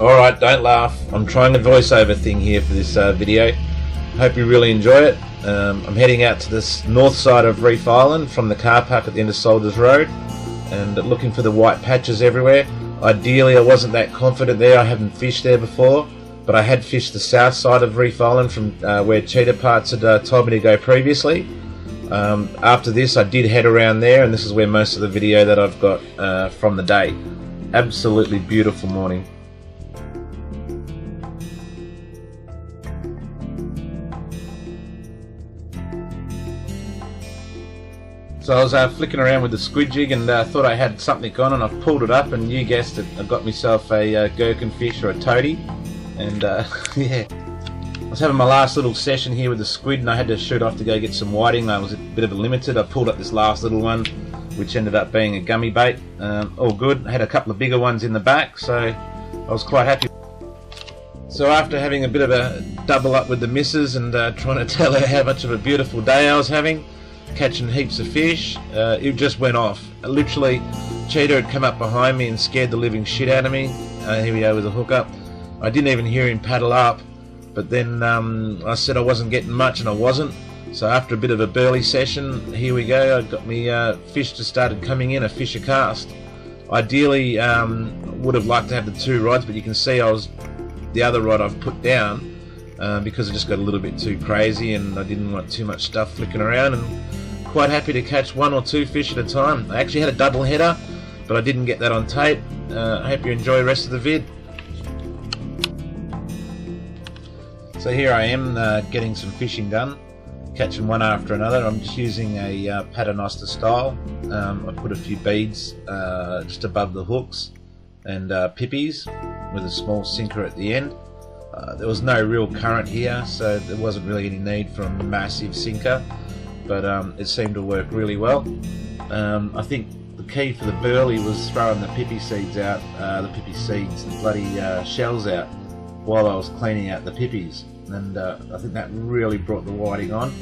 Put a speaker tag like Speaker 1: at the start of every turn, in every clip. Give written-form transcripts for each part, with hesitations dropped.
Speaker 1: Alright, don't laugh. I'm trying a voiceover thing here for this video. Hope you really enjoy it. I'm heading out to this north side of Reef Island from the car park at the end of Soldiers Road and looking for the white patches everywhere. Ideally, I wasn't that confident there. I haven't fished there before, but I had fished the south side of Reef Island from where Cheetah Parts had told me to go previously. After this, I did head around there, and this is where most of the video that I've got from the day. Absolutely beautiful morning. So I was flicking around with the squid jig and thought I had something on, and I pulled it up, and you guessed it, I got myself a gherkin fish or a toady. And yeah, I was having my last little session here with the squid, and I had to shoot off to go get some whiting. I was a bit of a limited. I pulled up this last little one, which ended up being a gummy bait. All good. I had a couple of bigger ones in the back, so I was quite happy. So after having a bit of a double up with the missus and trying to tell her how much of a beautiful day I was having, catching heaps of fish, it just went off. Literally, Cheetah had come up behind me and scared the living shit out of me. Here we go with the hookup. I didn't even hear him paddle up, but then I said I wasn't getting much, and I wasn't. So after a bit of a burly session, here we go. I got me fish just started coming in, a fisher cast. Ideally, would have liked to have the two rods, but you can see the other rod I've put down because it just got a little bit too crazy, and I didn't want too much stuff flicking around. And quite happy to catch one or two fish at a time. I actually had a double header, but I didn't get that on tape. I hope you enjoy the rest of the vid. So here I am getting some fishing done, catching one after another. I'm just using a paternoster style. I put a few beads just above the hooks and pippies with a small sinker at the end. There was no real current here, so there wasn't really any need for a massive sinker, but it seemed to work really well. I think the key for the burley was throwing the pippy seeds out, the bloody shells out, while I was cleaning out the pippies, and I think that really brought the whiting on.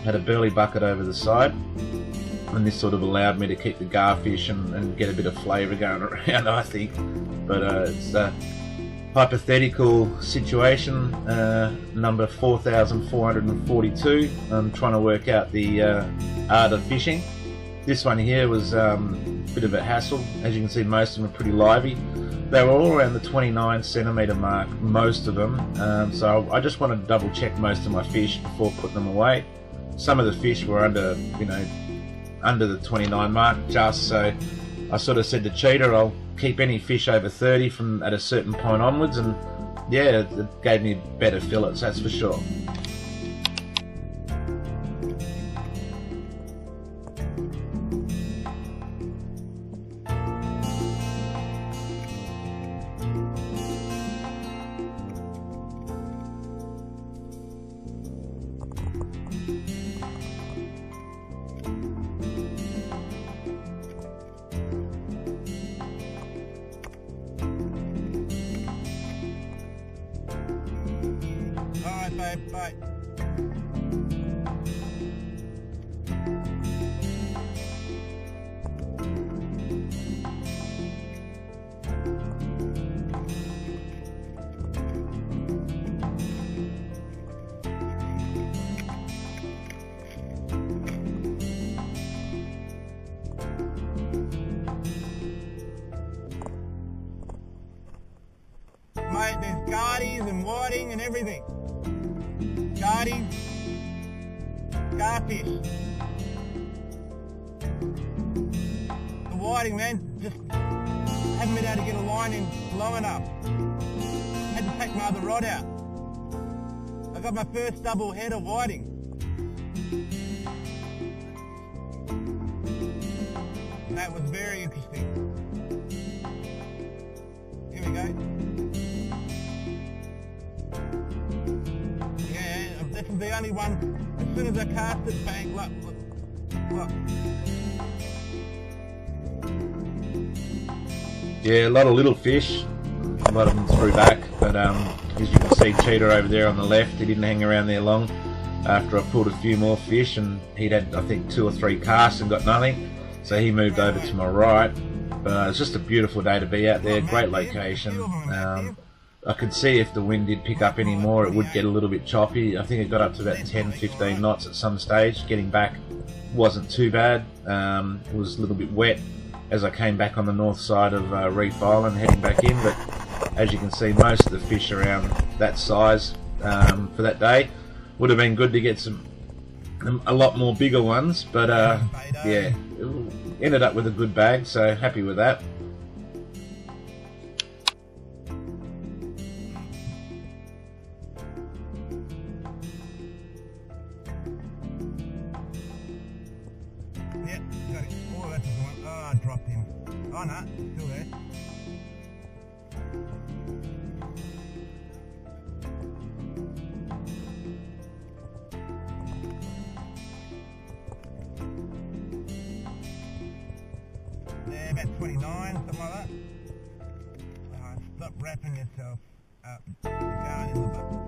Speaker 1: Had a burley bucket over the side, and this sort of allowed me to keep the garfish and get a bit of flavour going around, I think. But it's a hypothetical situation, number 4442. I'm trying to work out the art of fishing. This one here was a bit of a hassle. As you can see, most of them are pretty lively. They were all around the 29 centimetre mark, most of them. So I just wanted to double check most of my fish before putting them away. Some of the fish were under the 29 mark, just so I sort of said to Cheetah, I'll keep any fish over 30 from at a certain point onwards, and yeah, it gave me better fillets, that's for sure.
Speaker 2: Alright babe, bye. Mate, there's gardies and whiting and everything. Gardies, garfish. The whiting, man, just haven't been able to get a line in low enough. Had to take my other rod out. I got my first double head of whiting. And that was very interesting. Here we go. This is the only one. As soon as I cast it, bang, look.
Speaker 1: Yeah, a lot of little fish, a lot of them threw back, but as you can see, Cheetah over there on the left, he didn't hang around there long after I pulled a few more fish, and he'd had, I think, 2 or 3 casts and got nothing, so he moved over to my right. But it's just a beautiful day to be out there, great location. I could see if the wind did pick up any more, it would get a little bit choppy. I think it got up to about 10-15 knots at some stage. Getting back wasn't too bad. It was a little bit wet as I came back on the north side of Reef Island heading back in, but as you can see, most of the fish around that size for that day. Would have been good to get a lot more bigger ones, but yeah, ended up with a good bag, so happy with that.
Speaker 2: Yeah, got it. Oh, that's the one. Oh, I dropped him. Oh, no, still there. There, about 29, something like that. Stop wrapping yourself up. Going in the bucket.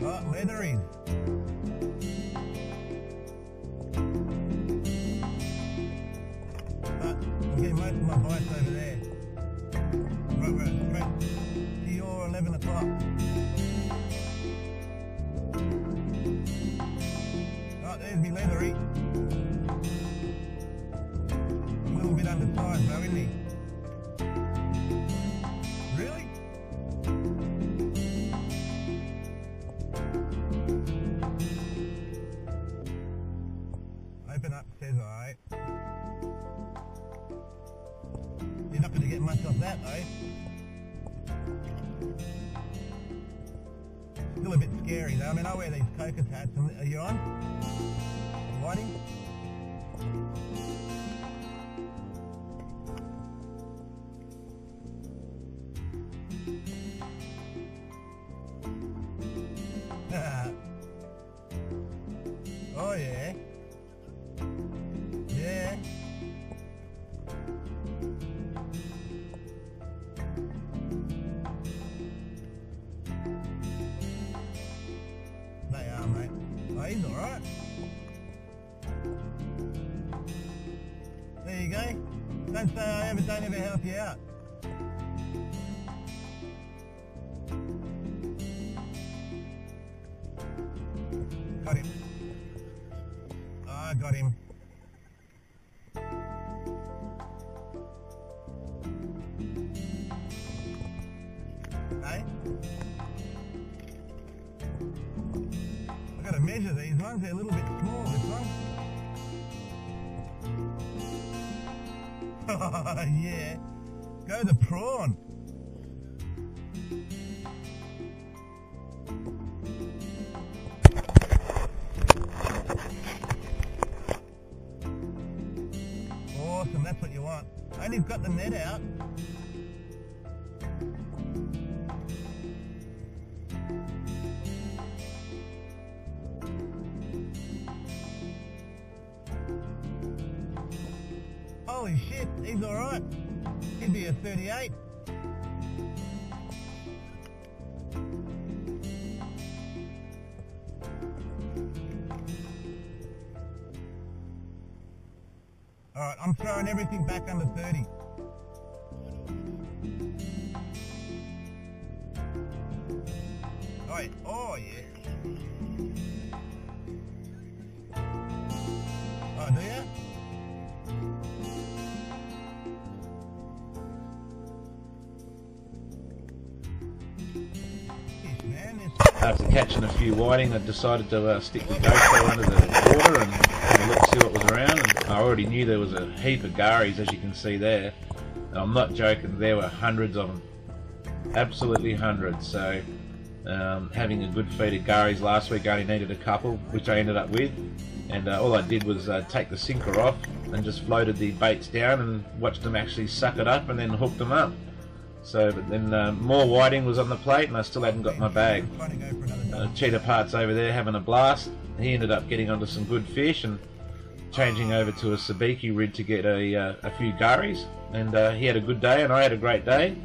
Speaker 2: Oh, leathery. I'm getting most of my bites over there. Right, straight to your 11 o'clock. Oh, there's me leathery. A little bit undersized though, isn't he? Really? Open up, says I. You're not going to get much off that though. Still a bit scary though. I mean, I wear these coconut hats. Are you on? Whiting? Oh yeah. Yeah. They are, mate. Oh, he's alright. There you go. Don't say I don't ever help you out. Got him. Oh, I got him. Hey? I've got to measure these ones. They're a little bit small, this one. Oh, yeah. Go the prawn. Awesome, that's what you want. Only got the net out. Holy shit, he's alright. He'd be a 38. Alright, I'm throwing everything back under 30. Oh yeah. Oh, yeah. Oh, do ya?
Speaker 1: After catching a few whiting, I decided to stick the GoPro under the water and have a look, see what was around. And I already knew there was a heap of garies, as you can see there. And I'm not joking, there were hundreds of them. Absolutely hundreds. So having a good feed of garies last week, I only needed a couple, which I ended up with. And all I did was take the sinker off and just floated the baits down and watched them actually suck it up and then hooked them up. So, but then more whiting was on the plate and I still hadn't got my bag. Cheetah Part's over there having a blast. He ended up getting onto some good fish, and changing over to a sabiki rig to get a few garis, and he had a good day and I had a great day.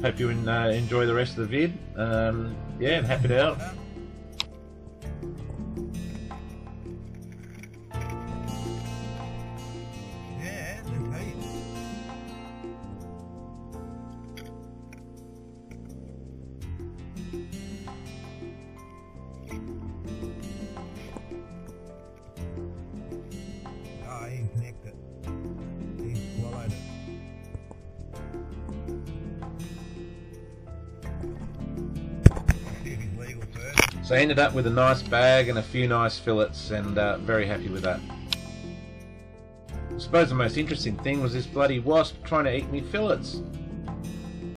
Speaker 1: Hope you enjoy the rest of the vid. Yeah, and happy to help.
Speaker 2: Yeah, there's heaps. Oh, he nicked it. He swallowed it. See if he's legal first.
Speaker 1: So I ended up with a nice bag and a few nice fillets, and very happy with that. I suppose the most interesting thing was this bloody wasp trying to eat me fillets.